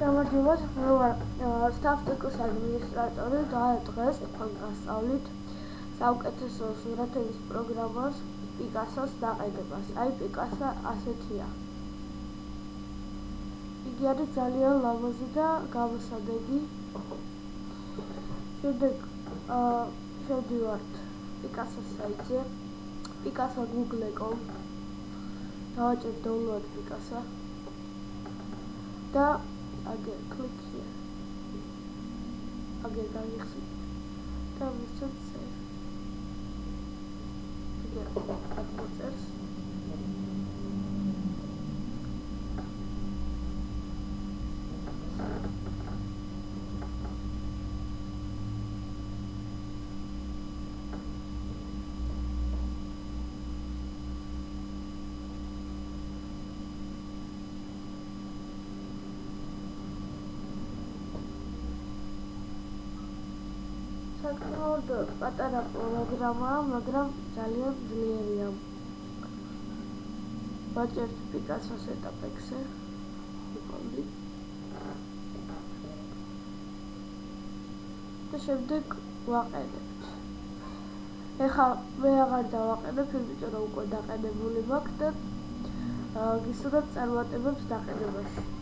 გამარჯობა, მე ვარ სტაფ-ტეკოს ადმინისტრატორი და დღეს თქვენ გასწავლით საუკეთესო სურათების პროგრამას პიკასოს დაყენებას. აი პიკასო ასეთია. იგი არის ძალიან ლამაზი და გამოსადეგი. შემდეგ შევდივართ პიკასოს საიტზე, picasso.google.com დავაჭერთ download picasso და აგერ click here. აგერ გავიხსნით და ვისწრებთ save. აგერ გადმოწერს. საკმაოდ პატარა პროგრამაა, მაგრამ ძალიან ძლიერია. ვაჭერთ პიკასოს ეტაპებზე. და შემდეგ ვაყენებთ. ეხლა მე აღარ დავაყენებ, იმიტომ რომ უკვე დაყენებული მაქვს და გისურვებთ წარმატებებს დაყენებაში.